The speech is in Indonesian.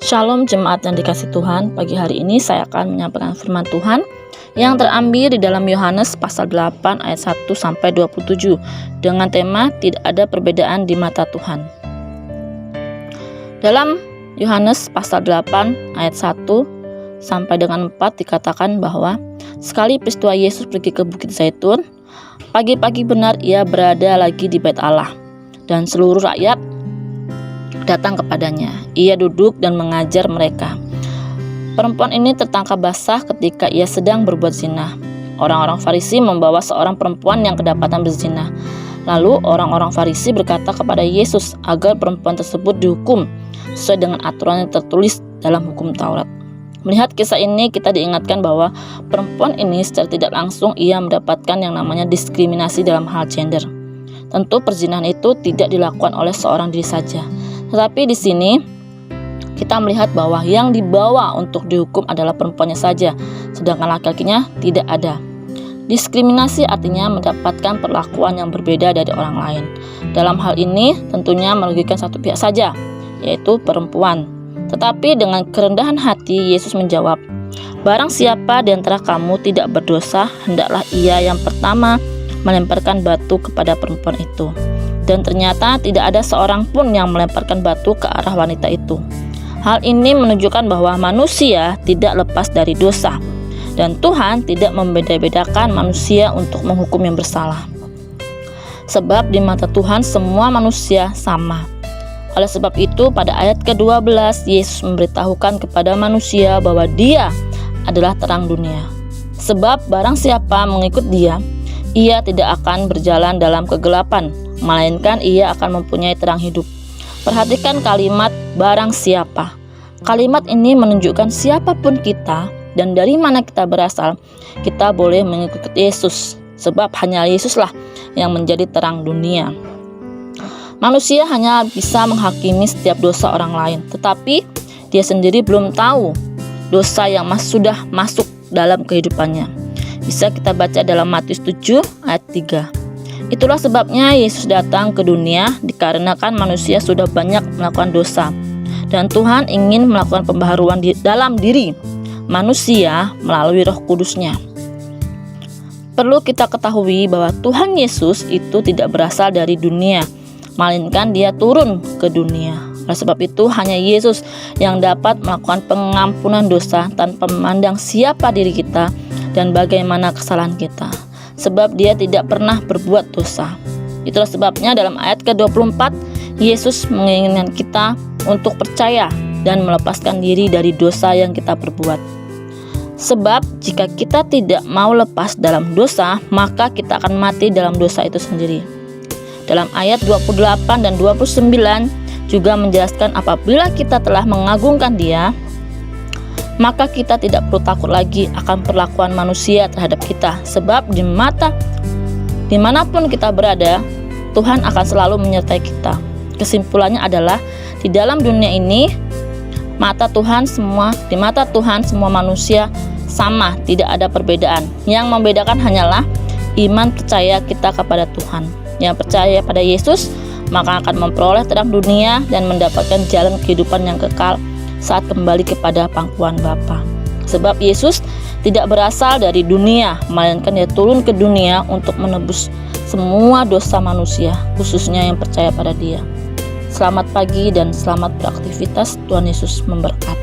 Shalom jemaat yang dikasih Tuhan. Pagi hari ini saya akan menyampaikan firman Tuhan yang terambil di dalam Yohanes pasal 8 ayat 1 sampai 27 dengan tema tidak ada perbedaan di mata Tuhan. Dalam Yohanes pasal 8 ayat 1 sampai dengan 4 dikatakan bahwa sekali peristiwa Yesus pergi ke Bukit Zaitun, pagi-pagi benar ia berada lagi di bait Allah dan seluruh rakyat datang kepadanya. Ia duduk dan mengajar mereka. Perempuan ini tertangkap basah ketika ia sedang berbuat zina. Orang-orang Farisi membawa seorang perempuan yang kedapatan berzina. Lalu orang-orang Farisi berkata kepada Yesus agar perempuan tersebut dihukum sesuai dengan aturan yang tertulis dalam hukum Taurat. Melihat kisah ini, kita diingatkan bahwa perempuan ini secara tidak langsung ia mendapatkan yang namanya diskriminasi dalam hal gender. Tentu perzinahan itu tidak dilakukan oleh seorang diri saja. Tetapi di sini kita melihat bahwa yang dibawa untuk dihukum adalah perempuannya saja, sedangkan laki-lakinya tidak ada. Diskriminasi artinya mendapatkan perlakuan yang berbeda dari orang lain. Dalam hal ini tentunya merugikan satu pihak saja, yaitu perempuan. Tetapi dengan kerendahan hati Yesus menjawab, "Barang siapa di antara kamu tidak berdosa, hendaklah ia yang pertama melemparkan batu kepada perempuan itu." Dan ternyata tidak ada seorang pun yang melemparkan batu ke arah wanita itu. Hal ini menunjukkan bahwa manusia tidak lepas dari dosa, dan Tuhan tidak membeda-bedakan manusia untuk menghukum yang bersalah. Sebab di mata Tuhan semua manusia sama. Oleh sebab itu pada ayat ke-12 Yesus memberitahukan kepada manusia bahwa Dia adalah terang dunia. Sebab barang siapa mengikut Dia, ia tidak akan berjalan dalam kegelapan, melainkan ia akan mempunyai terang hidup. Perhatikan kalimat barang siapa. Kalimat ini menunjukkan siapapun kita dan dari mana kita berasal, kita boleh mengikuti Yesus. Sebab hanya Yesuslah yang menjadi terang dunia. Manusia hanya bisa menghakimi setiap dosa orang lain, tetapi dia sendiri belum tahu dosa yang sudah masuk dalam kehidupannya. Bisa kita baca dalam Matius 7 ayat 3. Itulah sebabnya Yesus datang ke dunia dikarenakan manusia sudah banyak melakukan dosa. Dan Tuhan ingin melakukan pembaharuan dalam diri manusia melalui Roh Kudus-Nya. Perlu kita ketahui bahwa Tuhan Yesus itu tidak berasal dari dunia, melainkan Dia turun ke dunia. Oleh sebab itu hanya Yesus yang dapat melakukan pengampunan dosa tanpa memandang siapa diri kita dan bagaimana kesalahan kita. Sebab Dia tidak pernah berbuat dosa. Itulah sebabnya dalam ayat ke-24 Yesus menginginkan kita untuk percaya dan melepaskan diri dari dosa yang kita perbuat. Sebab jika kita tidak mau lepas dalam dosa, maka kita akan mati dalam dosa itu sendiri. Dalam ayat 28 dan 29 juga menjelaskan apabila kita telah mengagungkan Dia, maka kita tidak perlu takut lagi akan perlakuan manusia terhadap kita. Sebab dimanapun kita berada, Tuhan akan selalu menyertai kita. Kesimpulannya adalah di dalam dunia ini, di mata Tuhan semua manusia sama, tidak ada perbedaan. Yang membedakan hanyalah iman percaya kita kepada Tuhan. Yang percaya pada Yesus maka akan memperoleh terang dunia dan mendapatkan jalan kehidupan yang kekal saat kembali kepada pangkuan Bapa. Sebab Yesus tidak berasal dari dunia, melainkan Dia turun ke dunia untuk menebus semua dosa manusia, khususnya yang percaya pada Dia. Selamat pagi dan selamat beraktivitas. Tuhan Yesus memberkati.